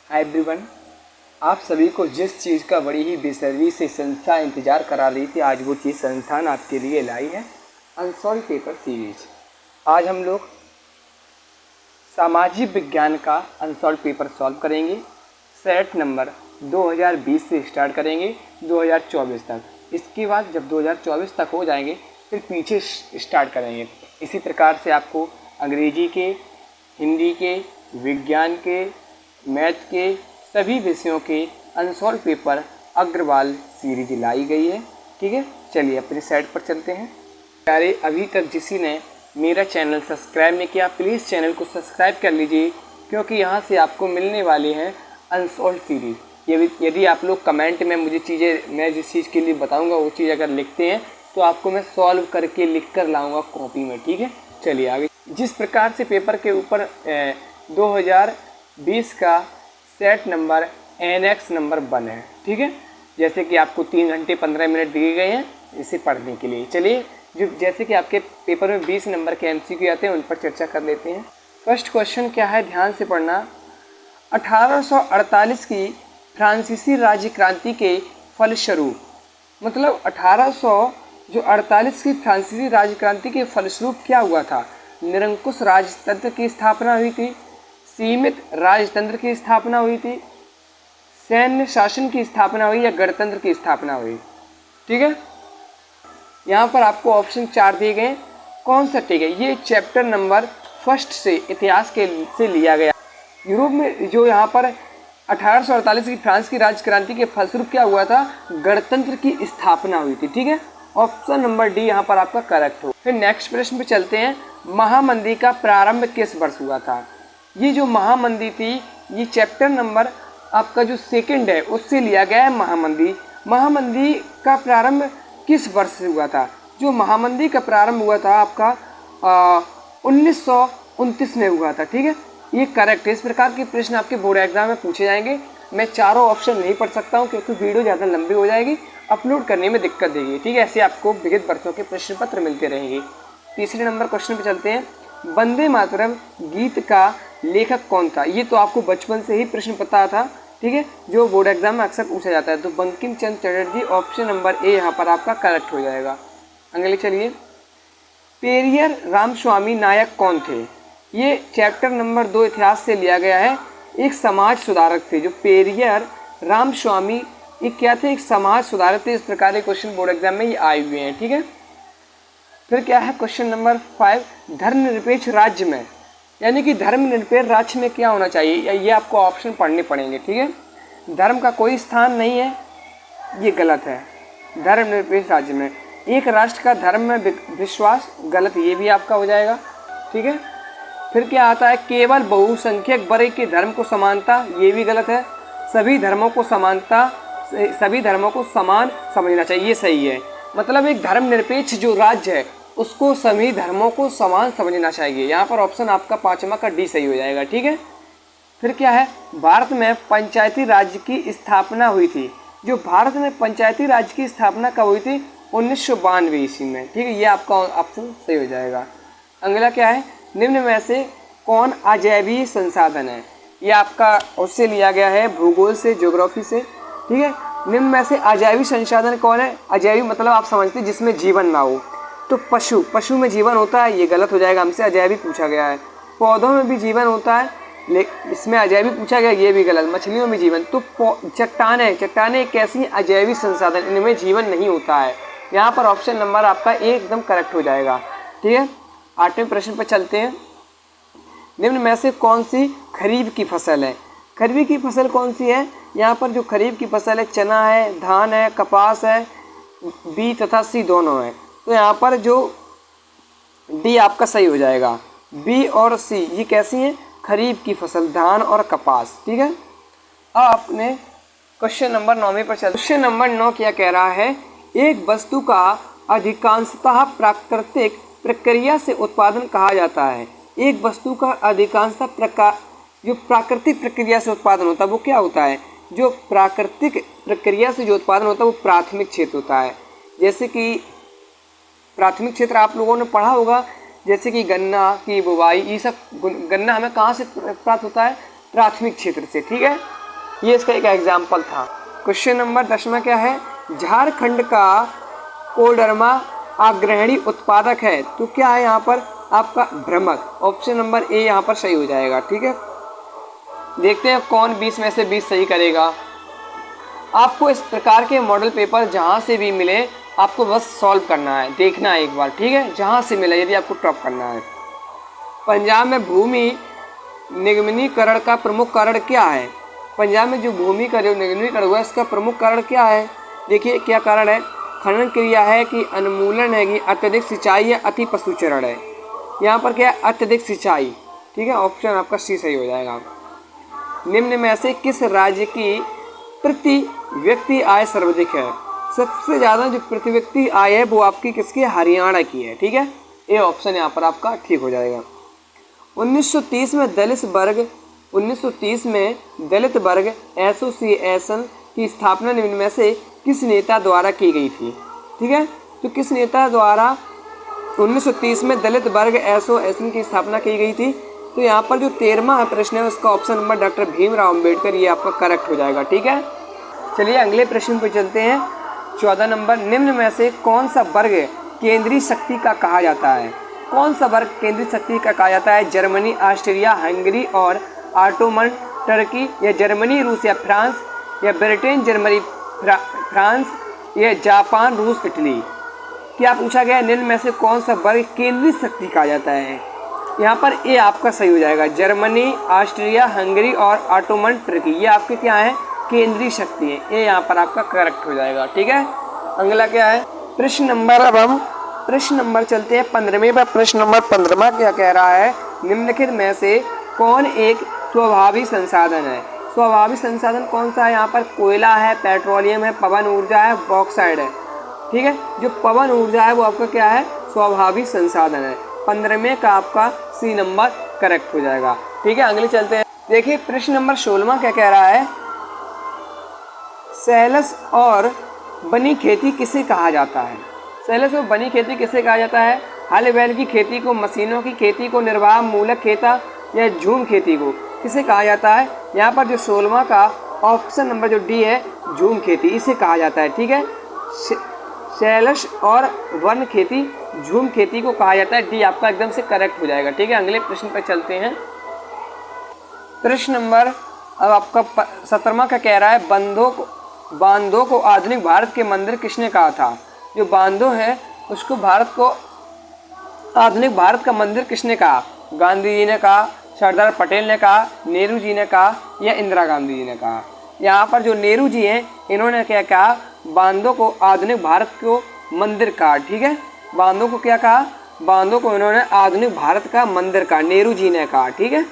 Hi everyone, आप सभी को जिस चीज़ का बड़ी ही बेसब्री से संस्था इंतज़ार करा रही थी, आज वो चीज़ संस्थान आपके लिए लाई है अनसॉल्व पेपर सीरीज। आज हम लोग सामाजिक विज्ञान का अनसॉल्व पेपर सॉल्व करेंगे। सेट नंबर 2020 से स्टार्ट करेंगे 2024 तक। इसके बाद जब 2024 तक हो जाएंगे फिर पीछे स्टार्ट करेंगे। इसी प्रकार से आपको अंग्रेजी के, हिंदी के, विज्ञान के, मैथ के सभी विषयों के अनसॉल्व पेपर अग्रवाल सीरीज लाई गई है। ठीक है, चलिए अपनी साइट पर चलते हैं। प्यारे, अभी तक किसी ने मेरा चैनल सब्सक्राइब नहीं किया, प्लीज़ चैनल को सब्सक्राइब कर लीजिए, क्योंकि यहाँ से आपको मिलने वाले हैं अनसॉल्व सीरीज। यदि आप लोग कमेंट में मुझे चीज़ें, मैं जिस चीज़ के लिए बताऊँगा वो चीज़ अगर लिखते हैं तो आपको मैं सॉल्व करके लिख कर लाऊँगा कॉपी में। ठीक है, चलिए आगे। जिस प्रकार से पेपर के ऊपर 2020 का सेट नंबर NX नंबर 1 है। ठीक है, जैसे कि आपको 3 घंटे 15 मिनट दिए गए हैं इसे पढ़ने के लिए। चलिए, जो जैसे कि आपके पेपर में 20 नंबर के MCQ आते हैं उन पर चर्चा कर लेते हैं। फर्स्ट क्वेश्चन क्या है, ध्यान से पढ़ना। 1848 की फ्रांसीसी राज्य क्रांति के फलस्वरूप, मतलब 1848 की फ्रांसीसी राज्य क्रांति के फलस्वरूप क्या हुआ था? निरंकुश राजतंत्र की स्थापना हुई थी, सीमित राजतंत्र की स्थापना हुई थी, सैन्य शासन की स्थापना हुई या गणतंत्र की स्थापना हुई? ठीक है, यहाँ पर आपको ऑप्शन 4 दिए गए, कौन सा ठीक है? ये चैप्टर नंबर 1 से इतिहास के से लिया गया। यूरोप में जो यहाँ पर 1848 की फ्रांस की राज्य क्रांति के फलस्वरूप क्या हुआ था? गणतंत्र की स्थापना हुई थी। ठीक है, ऑप्शन नंबर डी यहाँ पर आपका करेक्ट हो। फिर नेक्स्ट प्रश्न पे चलते हैं। महामंदी का प्रारंभ किस वर्ष हुआ था? ये जो महामंदी थी, ये चैप्टर नंबर आपका जो 2 है उससे लिया गया है। महामंदी का प्रारंभ किस वर्ष से हुआ था? जो महामंदी का प्रारंभ हुआ था आपका 1929 में हुआ था। ठीक है, ये करेक्ट है। इस प्रकार के प्रश्न आपके बोर्ड एग्जाम में पूछे जाएंगे। मैं चारों ऑप्शन नहीं पढ़ सकता हूँ क्योंकि वीडियो ज़्यादा लंबी हो जाएगी, अपलोड करने में दिक्कत देगी। ठीक है, ऐसे आपको विविध वर्षों के प्रश्न पत्र मिलते रहेंगे। तीसरे नंबर क्वेश्चन पे चलते हैं। वंदे मातरम गीत का लेखक कौन था? ये तो आपको बचपन से ही प्रश्न पता था। ठीक है, जो बोर्ड एग्जाम में अक्सर पूछा जाता है। तो Bankim Chandra Chatterjee, option number A यहाँ पर आपका करेक्ट हो जाएगा। अगले चलिए। पेरियर रामस्वामी नायक कौन थे? ये चैप्टर नंबर 2 इतिहास से लिया गया है। एक समाज सुधारक थे जो पेरियर रामस्वामी, एक क्या थे? एक समाज सुधारक थे। इस प्रकार के क्वेश्चन बोर्ड एग्जाम में ये आए हुए हैं। ठीक है, फिर क्या है क्वेश्चन नंबर 5। धर्मनिरपेक्ष राज्य में, यानी कि धर्मनिरपेक्ष राज्य में क्या होना चाहिए? ये आपको ऑप्शन पढ़ने पड़ेंगे। ठीक है, धर्म का कोई स्थान नहीं है, ये गलत है। धर्मनिरपेक्ष राज्य में एक राष्ट्र का धर्म में विश्वास, गलत, ये भी आपका हो जाएगा। ठीक है, फिर क्या आता है? केवल बहुसंख्यक वर्ग के धर्म को समानता, ये भी गलत है। सभी धर्मों को समान समझना चाहिए, ये सही है। मतलब एक धर्मनिरपेक्ष जो राज्य है उसको सभी धर्मों को समान समझना चाहिए। यहाँ पर ऑप्शन आपका 5वां का डी सही हो जाएगा। ठीक है, फिर क्या है? भारत में पंचायती राज की स्थापना हुई थी। जो भारत में पंचायती राज की स्थापना कब हुई थी? 1992 ईस्वी में। ठीक है, ये आपका ऑप्शन सही हो जाएगा। अगला क्या है? निम्न में से कौन अजैविक संसाधन है? ये आपका उससे लिया गया है, भूगोल से, ज्योग्राफी से। ठीक है, निम्न में से अजैविक संसाधन कौन है? अजैविक मतलब आप समझते हैं जिसमें जीवन ना हो। तो पशु में जीवन होता है, ये गलत हो जाएगा, हमसे अजैविक पूछा गया है। पौधों में भी जीवन होता है, लेकिन इसमें अजैविक पूछा गया, ये भी गलत। मछलियों में जीवन, तो चट्टानें एक ऐसी अजैविक संसाधन, इनमें जीवन नहीं होता है। यहाँ पर ऑप्शन नंबर आपका एकदम करेक्ट हो जाएगा। ठीक है, 8वें प्रश्न पर चलते हैं। निम्न में से कौन सी खरीफ की फसल है? खरीफ की फसल कौन सी है? यहाँ पर जो खरीफ की फसल है, चना है, धान है, कपास है, बी तथा सी दोनों है। तो यहाँ पर जो डी आपका सही हो जाएगा। बी और सी ये कैसी हैं? खरीफ की फसल, धान और कपास। ठीक है, अब आपने क्वेश्चन नंबर 9 पर चल। क्वेश्चन नंबर 9 क्या कह रहा है? एक वस्तु का अधिकांशतः प्राकृतिक प्रक्रिया से उत्पादन कहा जाता है। एक वस्तु का अधिकांशतः जो प्राकृतिक प्रक्रिया से उत्पादन होता है वो क्या होता है? जो प्राकृतिक प्रक्रिया से जो उत्पादन होता है वो प्राथमिक क्षेत्र होता है। जैसे कि प्राथमिक क्षेत्र आप लोगों ने पढ़ा होगा, जैसे कि गन्ना की बुवाई, ये सब। गन्ना हमें कहाँ से प्राप्त होता है? प्राथमिक क्षेत्र से। ठीक है, ये इसका एक एग्जाम्पल था। क्वेश्चन नंबर 10 में क्या है, झारखंड का कोडरमा अग्रणी उत्पादक है, तो क्या है यहाँ पर आपका भ्रमक। ऑप्शन नंबर ए यहाँ पर सही हो जाएगा। ठीक है, देखते हैं कौन 20 में से 20 सही करेगा। आपको इस प्रकार के मॉडल पेपर जहाँ से भी मिले आपको बस सॉल्व करना है, देखना है एक बार। ठीक है, जहाँ से मिले यदि आपको टॉप करना है। पंजाब में भूमि निगमनीकरण का प्रमुख कारण क्या है। पंजाब में जो भूमि का जो निगमनीकरण हुआ इसका प्रमुख कारण क्या है। देखिए क्या कारण है, खनन क्रिया है कि अनुमूलन है कि अत्यधिक सिंचाई या अति पशुचरण है। यहाँ पर क्या है, अत्यधिक सिंचाई। ठीक है, ऑप्शन आपका सी सही हो जाएगा। निम्न में से किस राज्य की प्रति व्यक्ति आय सर्वाधिक है। सबसे ज़्यादा जो प्रति व्यक्ति आय है वो आपकी किसकी, हरियाणा की है। ठीक है, ये ऑप्शन यहाँ पर आपका ठीक हो जाएगा। 1930 में दलित वर्ग एसोसिएशन की स्थापना निम्न में से किस नेता द्वारा की गई थी। ठीक है, तो किस नेता द्वारा 1930 में दलित वर्ग एसोसिएशन की स्थापना की गई थी। तो यहाँ पर जो 13वां प्रश्न है उसका option number doctor Bhimrao Ambedkar, ये आपका करेक्ट हो जाएगा। ठीक है, चलिए अगले प्रश्न पर चलते हैं। 14 नंबर, निम्न में से कौन सा वर्ग केंद्रीय शक्ति का कहा जाता है। कौन सा वर्ग केंद्रीय शक्ति का कहा जाता है। जर्मनी, ऑस्ट्रिया, हंगरी और ऑटोमन टर्की, या जर्मनी, रूस या फ्रांस, या ब्रिटेन, जर्मनी, फ्रांस, या जापान, रूस, इटली। क्या पूछा गया, निम्न में से कौन सा वर्ग केंद्रीय शक्ति कहा जाता है। यहाँ पर ए आपका सही हो जाएगा। जर्मनी, ऑस्ट्रिया, हंगरी और ऑटोमन टर्की, ये आपके क्या है, केंद्रीय शक्ति है। ये यहाँ पर आपका करेक्ट हो जाएगा। ठीक है, अगला क्या है प्रश्न नंबर, अब हम प्रश्न नंबर चलते हैं 15वें पर। प्रश्न नंबर 15वां क्या कह रहा है, निम्नलिखित में से कौन एक स्वाभाविक संसाधन है। स्वाभाविक संसाधन कौन सा है, यहाँ पर कोयला है, पेट्रोलियम है, पवन ऊर्जा है, बॉक्साइड है। ठीक है, जो पवन ऊर्जा है वो आपका क्या है, स्वाभाविक संसाधन है। 15वें का आपका सी नंबर करेक्ट हो जाएगा। ठीक है, अगले चलते हैं। देखिए प्रश्न नंबर 16वां क्या कह रहा है, सैलस और बनी खेती किसे कहा जाता है। सैलस और बनी खेती किसे कहा जाता है। हल बैल की खेती को, मशीनों की खेती को, निर्वाह मूलक खेती या झूम खेती को किसे कहा जाता है। यहाँ पर जो 16वां का ऑप्शन नंबर जो डी है, झूम खेती, इसे कहा जाता है। ठीक है, सैलस और वन खेती, झूम खेती को कहा जाता है। डी आपका एकदम से करेक्ट हो जाएगा। ठीक है, अगले प्रश्न पर चलते हैं। प्रश्न नंबर अब आपका 17वां का कह रहा है, बांधों को आधुनिक भारत के मंदिर किसने कहा था। जो बांधो है उसको भारत को आधुनिक भारत का मंदिर किसने कहा। गांधी जी ने कहा, सरदार पटेल ने कहा, नेहरू जी ने कहा, या इंदिरा गांधी जी ने कहा। यहाँ पर जो नेहरू जी हैं इन्होंने क्या कहा, बांधों को आधुनिक भारत को मंदिर कहा। ठीक है, बांधों को क्या कहा, बांधों को इन्होंने आधुनिक भारत का मंदिर कहा, नेहरू जी ने कहा। ठीक है,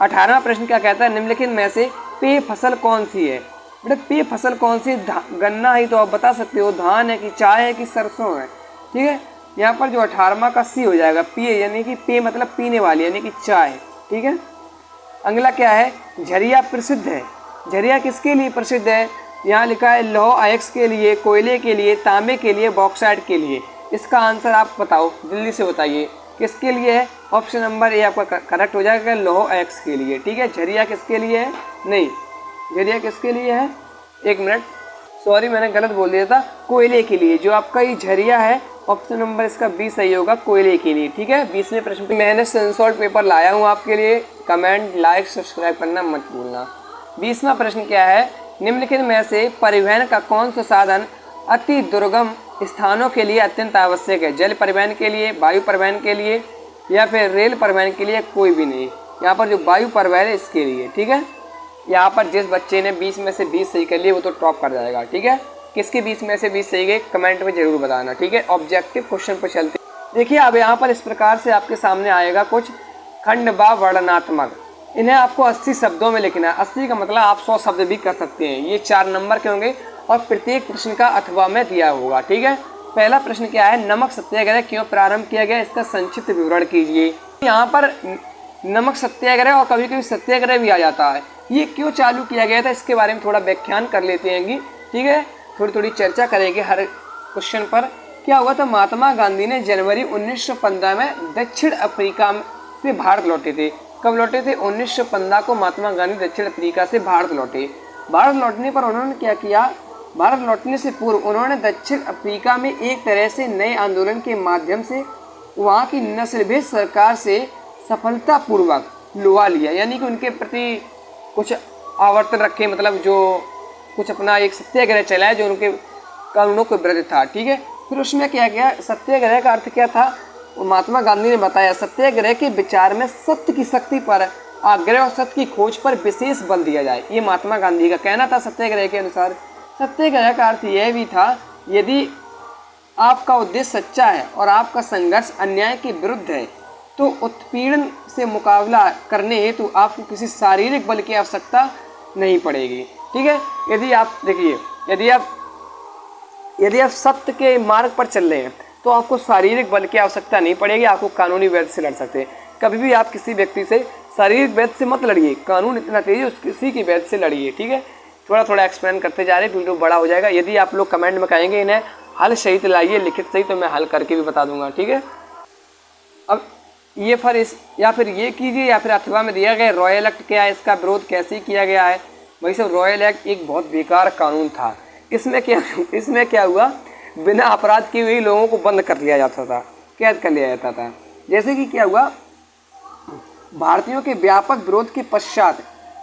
18वां प्रश्न क्या कहता है, निम्नलिखित में से पेय फसल कौन सी है। बेटा पेय फसल कौन सी, गन्ना ही तो आप बता सकते हो, धान है कि चाय है कि सरसों है। ठीक है, यहाँ पर जो 18वां का सी हो जाएगा, पेय यानी कि पेय मतलब पीने वाली यानी कि चाय। ठीक है, अगला क्या है, झरिया प्रसिद्ध है। झरिया किसके लिए प्रसिद्ध है। यहाँ लिखा है लौह अयस्क के लिए, कोयले के लिए, तांबे के लिए, बॉक्साइड के लिए। इसका आंसर आप बताओ, जल्दी से बताइए किसके लिए है। ऑप्शन नंबर ए आपका करेक्ट हो जाएगा, लौह अयस्क के लिए। ठीक है, झरिया किसके लिए है, नहीं झरिया किसके लिए है, एक मिनट सॉरी मैंने गलत बोल दिया था, कोयले के लिए। जो आपका ये झरिया है ऑप्शन नंबर इसका 20 सही होगा, कोयले के लिए। ठीक है, 20वें प्रश्न पे मैंने सेंसॉर्ट पेपर लाया हूँ आपके लिए। कमेंट, लाइक, सब्सक्राइब करना मत भूलना। 20वां प्रश्न क्या है, निम्नलिखित में से परिवहन का कौन सा साधन अति दुर्गम स्थानों के लिए अत्यंत आवश्यक है। जल परिवहन के लिए, वायु परिवहन के लिए, या फिर रेल परिवहन के लिए, कोई भी नहीं। यहाँ पर जो वायु परिवहन है इसके लिए। ठीक है, यहाँ पर जिस बच्चे ने 20 में से 20 सही कर लिए वो तो टॉप कर जाएगा। ठीक है, किसके 20 में से 20 सही गए कमेंट में जरूर बताना। ठीक है, ऑब्जेक्टिव क्वेश्चन पर चलते। देखिए अब यहाँ पर इस प्रकार से आपके सामने आएगा कुछ खंड व वर्णनात्मक। इन्हें आपको 80 शब्दों में लिखना है। 80 का मतलब आप 100 शब्द भी कर सकते हैं। ये 4 नंबर के होंगे और प्रत्येक प्रश्न का अथवा में दिया होगा। ठीक है, पहला प्रश्न क्या है, नमक सत्याग्रह क्यों प्रारंभ किया गया, इसका संक्षिप्त विवरण कीजिए। यहाँ पर नमक सत्याग्रह और कभी कभी सत्याग्रह भी आ जाता है, ये क्यों चालू किया गया था इसके बारे में थोड़ा व्याख्यान कर लेते हैं। ठीक है, थोड़ी चर्चा करेंगे हर क्वेश्चन पर। क्या हुआ था, महात्मा गांधी ने जनवरी 1915 में दक्षिण अफ्रीका से भारत लौटे थे। कब लौटे थे, 1915 को महात्मा गांधी दक्षिण अफ्रीका से भारत लौटे। भारत लौटने पर उन्होंने क्या किया, भारत लौटने से पूर्व उन्होंने दक्षिण अफ्रीका में एक तरह से नए आंदोलन के माध्यम से वहाँ की नस्लभेद सरकार से सफलतापूर्वक लुभा लिया। यानी कि उनके प्रति कुछ आवर्तन रखे, मतलब जो कुछ अपना एक सत्याग्रह चलाया जो उनके कानूनों के विरुद्ध था। ठीक है, फिर उसमें क्या किया, सत्याग्रह का अर्थ क्या था, महात्मा गांधी ने बताया सत्याग्रह के विचार में सत्य की शक्ति पर आग्रह और सत्य की खोज पर विशेष बल दिया जाए। ये महात्मा गांधी का कहना था। सत्याग्रह के अनुसार सत्याग्रह का अर्थ यह भी था, यदि आपका उद्देश्य सच्चा है और आपका संघर्ष अन्याय के विरुद्ध है तो उत्पीड़न से मुकाबला करने हेतु आपको किसी शारीरिक बल की आवश्यकता नहीं पड़ेगी। ठीक है, यदि आप देखिए, यदि आप सत्य के मार्ग पर चल रहे हैं तो आपको शारीरिक बल की आवश्यकता नहीं पड़ेगी, आपको कानूनी वैध से लड़ सकते हैं। कभी भी आप किसी व्यक्ति से शारीरिक वैध से मत लड़िए, कानून इतना तेज है, किसी की वैध से लड़िए। ठीक है, थोड़ा थोड़ा एक्सप्लेन करते जा रहे हैं, वीडियो बड़ा हो जाएगा। यदि आप लोग कमेंट में कहेंगे इन्हें हल सहित लाइए, लिखित सही, तो मैं हल करके भी बता दूंगा। ठीक है, अब ये फिर इस या फिर ये कीजिए, या फिर अथवा में दिया गया रॉयल एक्ट क्या है, इसका विरोध कैसे किया गया है। वही सब रॉयल एक्ट एक बहुत बेकार कानून था। इसमें क्या हुआ, बिना अपराध किए हुए लोगों को बंद कर लिया जाता था, कैद कर लिया जाता था। जैसे कि क्या हुआ, भारतीयों के व्यापक विरोध के पश्चात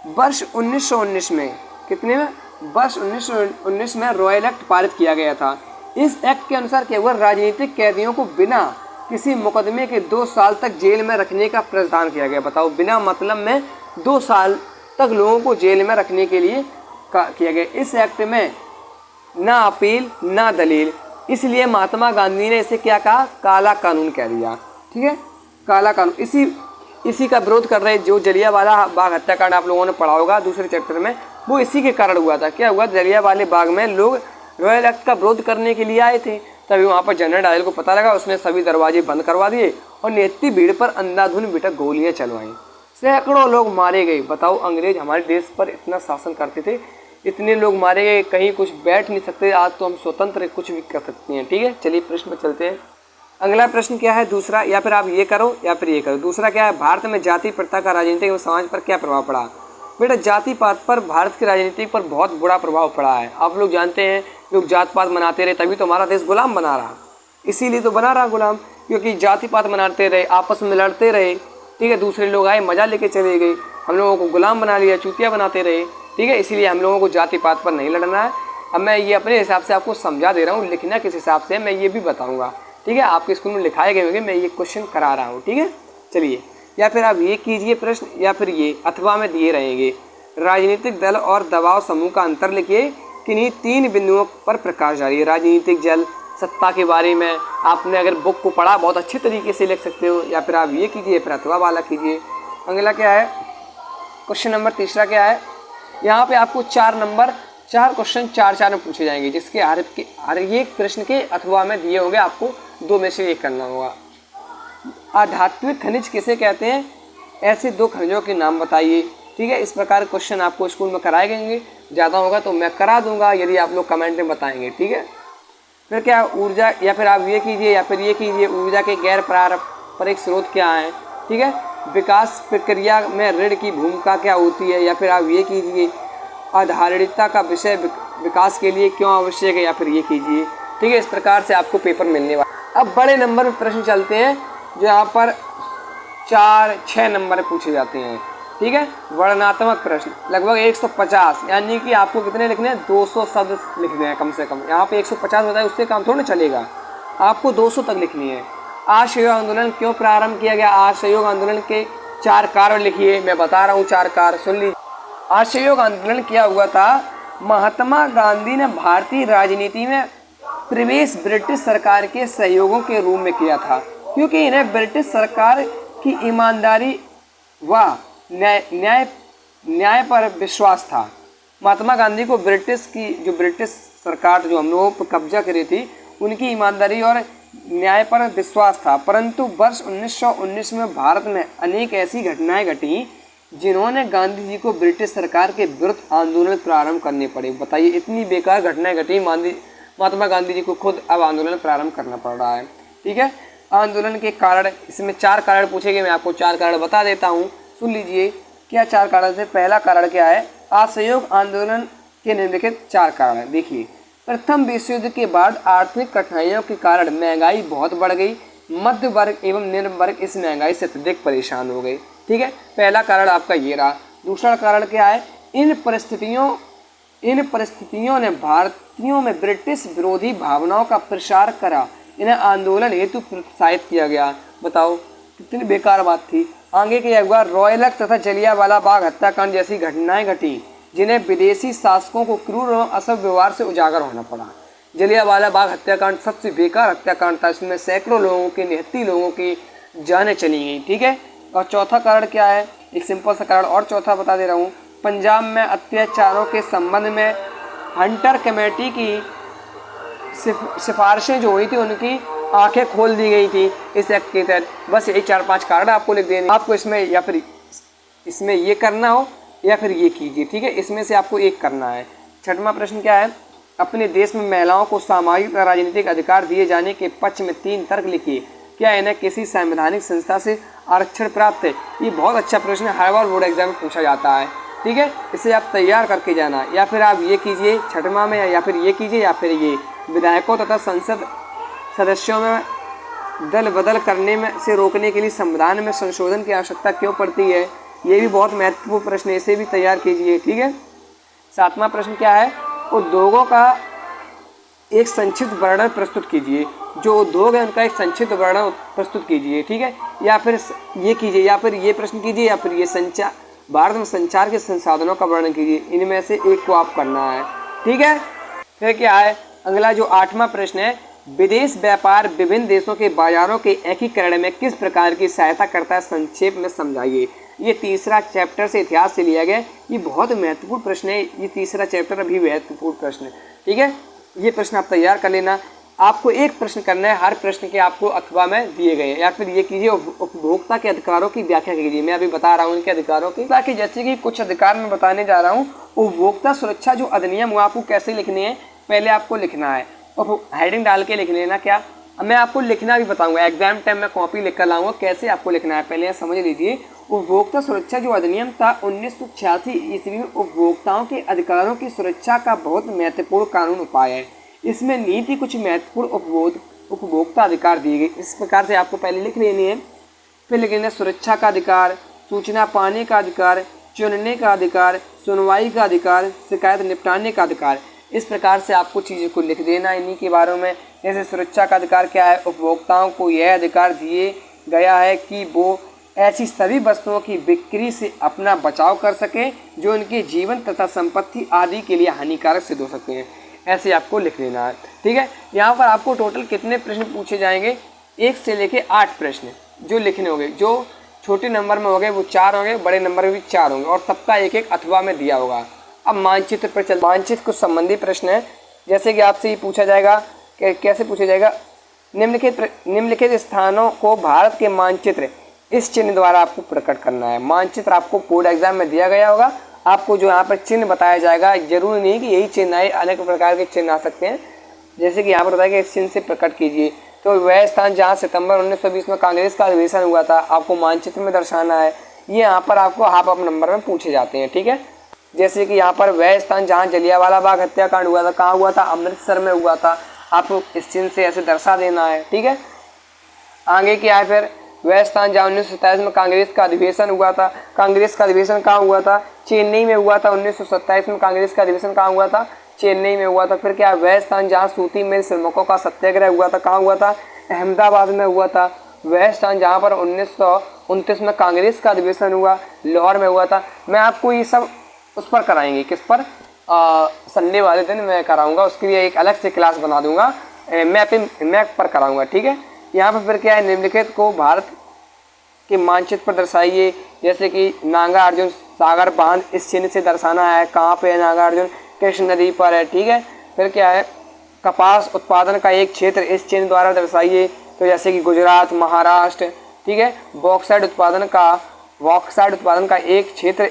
वर्ष 1919 में, कितने में, वर्ष 1919 में रॉयल एक्ट पारित किया गया था। इस एक्ट के अनुसार क्या हुआ, राजनीतिक कैदियों को बिना किसी मुकदमे के 2 साल तक जेल में रखने का प्रावधान किया गया। बताओ, बिना मतलब में 2 साल तक लोगों को जेल में रखने के लिए किया गया। इस एक्ट में ना अपील ना दलील, इसलिए महात्मा गांधी ने इसे क्या कहा, काला कानून कह दिया। ठीक है, काला कानून। इसी का विरोध कर रहे, जो जलियांवाला बाग हत्याकांड आप लोगों ने पढ़ा होगा दूसरे चैप्टर में, वो इसी के कारण हुआ था। क्या हुआ, जलियांवाले बाग में लोग रॉयल एक्ट का विरोध करने के लिए आए थे, तभी वहाँ पर जनरल डायल को पता लगा, उसने सभी दरवाजे बंद करवा दिए और नियति भीड़ पर अंधाधुन बिटक गोलियां चलवाई, सैकड़ों लोग मारे गए। बताओ, अंग्रेज हमारे देश पर इतना शासन करते थे, इतने लोग मारे गए, कहीं कुछ बैठ नहीं सकते। आज तो हम स्वतंत्र कुछ भी कर सकते हैं। ठीक है, चलिए प्रश्न में चलते हैं। अगला प्रश्न क्या है, दूसरा, या फिर आप ये करो या फिर ये करो। दूसरा क्या है, भारत में जाति प्रथा का राजनीतिक एवं समाज पर क्या प्रभाव पड़ा। बेटा, जाति पात पर भारत की राजनीति पर बहुत बुरा प्रभाव पड़ा है। आप लोग जानते हैं, लोग जात पात मनाते रहे, तभी तो हमारा देश गुलाम बना रहा, इसीलिए तो बना रहा गुलाम, क्योंकि जाति पात मनाते रहे, आपस में लड़ते रहे। ठीक है, दूसरे लोग आए, मजा लेके चले गए, हम लोगों को गुलाम बना लिया, चूतिया बनाते रहे। ठीक है, इसीलिए हम लोगों को जाति पात पर नहीं लड़ना है। अब मैं ये अपने हिसाब से आपको समझा दे रहा हूँ, लिखना किस हिसाब से मैं ये भी बताऊँगा। ठीक है, आपके स्कूल में लिखाए गए होंगे, मैं ये क्वेश्चन करा रहा हूँ। ठीक है, चलिए, या फिर आप ये कीजिए प्रश्न, या फिर ये अथवा में दिए रहेंगे, राजनीतिक दल और दबाव समूह का अंतर लिखिए, किन्हीं 3 बिंदुओं पर प्रकाश डालिए। राजनीतिक दल, सत्ता के बारे में आपने अगर बुक को पढ़ा बहुत अच्छे तरीके से लिख सकते हो, या फिर आप ये कीजिए, फिर अथवा वाला कीजिए। अगला क्या है, क्वेश्चन नंबर तीसरा क्या है, यहाँ पे आपको 4 क्वेश्चन 4 में पूछे जाएंगे, जिसके हर एक प्रश्न के अथवा में दिए होंगे, आपको 2 में से एक करना होगा। आध्यात्मिक खनिज किसे कहते हैं, ऐसे 2 खनिजों के नाम बताइए। ठीक है, इस प्रकार क्वेश्चन आपको स्कूल में कराए जाएंगे, ज़्यादा होगा तो मैं करा दूंगा यदि आप लोग कमेंट में बताएंगे। ठीक है, फिर क्या, ऊर्जा, या फिर आप ये कीजिए या फिर ये कीजिए, ऊर्जा के गैर पारंपरिक स्रोत क्या हैं। ठीक है, विकास प्रक्रिया में ऋण की भूमिका क्या होती है, या फिर आप ये कीजिए, आधारिता का विषय विकास के लिए क्यों आवश्यक है, या फिर ये कीजिए। ठीक है, इस प्रकार से आपको पेपर मिलने वाला। अब बड़े नंबर में प्रश्न चलते हैं, जो यहाँ पर 4-6 नंबर पूछे जाते हैं। ठीक है, वर्णनात्मक प्रश्न लगभग 150, यानी कि आपको कितने लिखने हैं, 200 शब्द लिखने हैं कम से कम। यहाँ पे 150 बताए, उससे काम थोड़ा चलेगा, आपको 200 तक लिखनी है। असहयोग आंदोलन क्यों प्रारंभ किया गया, असहयोग आंदोलन के 4 कारण लिखिए, मैं बता रहा हूँ 4 कारण, सुन लीजिए। असहयोग आंदोलन क्या हुआ था, महात्मा गांधी ने भारतीय राजनीति में प्रवेश ब्रिटिश सरकार के सहयोगों के रूप में किया था, क्योंकि इन्हें ब्रिटिश सरकार की ईमानदारी व न्याय पर विश्वास था। महात्मा गांधी को ब्रिटिश सरकार जो हम लोगों पर कब्जा करी थी, उनकी ईमानदारी और न्याय पर विश्वास था। परंतु वर्ष 1919 में भारत में अनेक ऐसी घटनाएं घटी जिन्होंने गांधी जी को ब्रिटिश सरकार के विरुद्ध आंदोलन प्रारंभ करने पड़े। बताइए, इतनी बेकार घटनाएं घटी, महात्मा गांधी जी को खुद अब आंदोलन प्रारंभ करना पड़ रहा है। ठीक है, आंदोलन के कारण, इसमें 4 कारण पूछे गए, मैं आपको 4 कारण बता देता हूँ, सुन लीजिए। क्या 4 कारण थे, पहला कारण क्या है, असहयोग आंदोलन के निम्नलिखित 4 कारण हैं। देखिए, प्रथम विश्व युद्ध के बाद आर्थिक कठिनाइयों के कारण महंगाई बहुत बढ़ गई। मध्य वर्ग एवं निम्न वर्ग इस महंगाई से अत्यधिक परेशान हो गए। ठीक है, पहला कारण आपका ये रहा। दूसरा कारण क्या है, इन परिस्थितियों ने भारतीयों में ब्रिटिश विरोधी भावनाओं का प्रसार करा। इन्हें आंदोलन हेतु प्रोत्साहित किया गया। बताओ कितनी बेकार बात थी। आगे के एक बार रॉयलक तथा जलियांवाला बाग हत्याकांड जैसी घटनाएं घटी, जिन्हें विदेशी शासकों को क्रूर एवं असभ्य व्यवहार से उजागर होना पड़ा। जलियांवाला बाग हत्याकांड सबसे बेकार हत्याकांड था। इसमें सैकड़ों लोगों की, निहत्ती लोगों की जानें चली गई। ठीक है, और चौथा कारण क्या है, एक सिंपल सा कारण और चौथा बता दे रहा हूँ। पंजाब में अत्याचारों के संबंध में हंटर कमेटी की सिफारिशें जो हुई थी, उनकी आंखें खोल दी गई थी इस एक्ट के तहत। बस यही 4-5 कारण आपको लिख देने। आपको इसमें या फिर इसमें ये करना हो या फिर ये कीजिए। ठीक है, इसमें से आपको एक करना है। छठवां प्रश्न क्या है, अपने देश में महिलाओं को सामाजिक और राजनीतिक अधिकार दिए जाने के पक्ष में 3 तर्क लिखिए। क्या इन्हें किसी संवैधानिक संस्था से आरक्षण प्राप्त है? ये बहुत अच्छा प्रश्न है, हर बार बोर्ड एग्जाम में पूछा जाता है। ठीक है, इसे आप तैयार करके जाना, या फिर आप ये कीजिए छठवां में, या फिर ये कीजिए, या फिर ये विधायकों तथा संसद सदस्यों में दल बदल करने में से रोकने के लिए संविधान में संशोधन की आवश्यकता क्यों पड़ती है? ये भी बहुत महत्वपूर्ण प्रश्न है, इसे भी तैयार कीजिए। ठीक है, 7वां प्रश्न क्या है, उद्योगों का एक संक्षिप्त वर्णन प्रस्तुत कीजिए। जो उद्योग है उनका एक संक्षिप्त वर्णन प्रस्तुत कीजिए। ठीक है, या फिर ये कीजिए, या फिर ये प्रश्न कीजिए, या फिर ये भारत में संचार के संसाधनों का वर्णन कीजिए। इनमें से एक को आप करना है। ठीक है, फिर क्या है अगला जो 8वां प्रश्न है, विदेश व्यापार विभिन्न देशों के बाजारों के एकीकरण में किस प्रकार की सहायता करता है, संक्षेप में समझाइए। ये तीसरा चैप्टर से इतिहास से लिया गया। ये बहुत महत्वपूर्ण प्रश्न है, ये तीसरा चैप्टर अभी महत्वपूर्ण प्रश्न है। ठीक है, ये प्रश्न आप तैयार कर लेना। आपको एक प्रश्न करना है, हर प्रश्न के आपको अथवा में दिए गए हैं। या फिर ये कीजिए, उपभोक्ता के अधिकारों की व्याख्या कीजिए। मैं अभी बता रहा हूँ इनके अधिकारों की, ताकि जैसे कि कुछ अधिकार मैं बताने जा रहा हूँ। उपभोक्ता सुरक्षा जो अधिनियम वो आपको कैसे लिखनी है, पहले आपको लिखना है और हेडिंग डाल के लिख लेना। क्या मैं आपको लिखना भी बताऊंगा, एग्जाम टाइम में कॉपी लिख कर लाऊंगा कैसे आपको लिखना है, पहले समझ लीजिए। उपभोक्ता सुरक्षा जो अधिनियम था 1986 ईस्वी में उपभोक्ताओं के अधिकारों की सुरक्षा का बहुत महत्वपूर्ण कानून उपाय है। इसमें नीति कुछ महत्वपूर्ण उपभोक्ता अधिकार दिए गए। इस प्रकार से आपको पहले लिख लेनी है। फिर लिख लेना सुरक्षा का अधिकार, सूचना पाने का अधिकार, चुनने का अधिकार, सुनवाई का अधिकार, शिकायत निपटाने का अधिकार। इस प्रकार से आपको चीज़ों को लिख देना इन्हीं के बारे में। जैसे सुरक्षा का अधिकार क्या है, उपभोक्ताओं को यह अधिकार दिए गया है कि वो ऐसी सभी वस्तुओं की बिक्री से अपना बचाव कर सके जो उनके जीवन तथा संपत्ति आदि के लिए हानिकारक सिद्ध हो सकते हैं। ऐसे आपको लिख लेना है। ठीक है, यहाँ पर आपको टोटल कितने प्रश्न पूछे जाएंगे, 1 से लेके 8 प्रश्न जो लिखने होंगे। जो छोटे नंबर में हो गए वो 4 होंगे, बड़े नंबर में भी 4 होंगे, और सबका एक एक अथवा में दिया होगा। अब मानचित्र पर चल, मानचित्र कुछ संबंधी प्रश्न है। जैसे कि आपसे ये पूछा जाएगा कि कैसे पूछा जाएगा, निम्नलिखित स्थानों को भारत के मानचित्र इस चिन्ह द्वारा आपको प्रकट करना है। मानचित्र आपको बोर्ड एग्जाम में दिया गया होगा। आपको जो यहाँ पर चिन्ह बताया जाएगा, जरूरी नहीं कि यही चिन्ह आए, अनेक प्रकार के चिन्ह आ सकते हैं। जैसे कि यहाँ पर बताया कि इस चिन्ह से प्रकट कीजिए, तो वह स्थान जहाँ सितंबर 1920 में कांग्रेस का अधिवेशन हुआ था आपको मानचित्र में दर्शाना है। ये यहाँ पर आपको हाफ ऑफ नंबर में पूछे जाते हैं। ठीक है, जैसे कि यहाँ पर वह स्थान जहाँ जलियांवाला बाग हत्याकांड हुआ था, कहाँ हुआ था, अमृतसर में हुआ था। आपको इस चिन्ह से ऐसे दर्शा देना है। ठीक है, आगे क्या है, फिर वह स्थान जहाँ 1927 में कांग्रेस का अधिवेशन हुआ था। कांग्रेस का अधिवेशन कहाँ हुआ था, चेन्नई में हुआ था। 1927 में कांग्रेस का अधिवेशन कहाँ हुआ था, चेन्नई में हुआ था। फिर क्या, वह स्थान जहाँ सूती मिल श्रमिकों का सत्याग्रह हुआ था, कहाँ हुआ था, अहमदाबाद में हुआ था। वह स्थान जहाँ पर 1929 में कांग्रेस का अधिवेशन हुआ, लाहौर में हुआ था। मैं आपको ये सब उस पर कराएंगे, किस पर, संडे वाले दिन मैं कराऊंगा, उसके लिए एक अलग से क्लास बना दूंगा, मैप पर कराऊंगा। ठीक है, यहाँ पर फिर क्या है, निम्नलिखित को भारत के मानचित्र पर दर्शाइए। जैसे कि नागा अर्जुन सागर बांध इस चिन्ह से दर्शाना है। कहाँ पे है नागा अर्जुन, कृष्ण नदी पर है। ठीक है, फिर क्या है, कपास उत्पादन का एक क्षेत्र इस चिन्ह द्वारा दर्शाइए। तो जैसे कि गुजरात, महाराष्ट्र। ठीक है, बॉक्साइड उत्पादन का एक क्षेत्र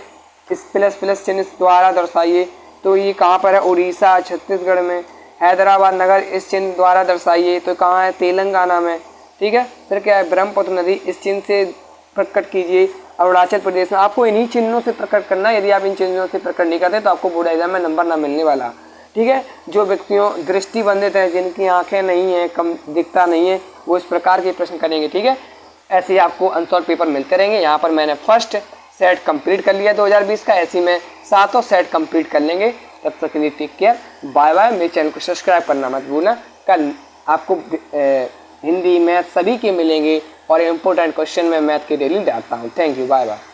इस प्लस चिन्ह द्वारा दर्शाइए। तो ये कहाँ पर है, उड़ीसा, छत्तीसगढ़ में। हैदराबाद नगर इस चिन्ह द्वारा दर्शाइए, तो कहाँ है, तेलंगाना में। ठीक है, फिर क्या है, ब्रह्मपुत्र नदी इस चिन्ह से प्रकट कीजिए। अरुणाचल प्रदेश में। आपको इन्हीं चिन्हों से प्रकट करना है। यदि आप इन चिन्हों से प्रकट नहीं करते तो आपको बोर्ड एग्जाम में नंबर ना मिलने वाला। ठीक है, जो व्यक्तियों दृष्टिबंधित हैं, जिनकी आंखें नहीं है, कम दिखता नहीं है, वो इस प्रकार के प्रश्न करेंगे। ठीक है, ऐसे ही आपको अनसॉल्व पेपर मिलते रहेंगे। यहाँ पर मैंने फर्स्ट सेट कंप्लीट कर लिया 2020 का, ऐसे ही मैं 7 सेट कंप्लीट कर लेंगे। तब तक के लिए टेक केयर, बाय बाय। मेरे चैनल को सब्सक्राइब करना मत भूलना। कल आपको हिंदी मैथ सभी के मिलेंगे और इम्पोर्टेंट क्वेश्चन मैं मैथ के डेली डालता हूँ। Thank you, bye bye.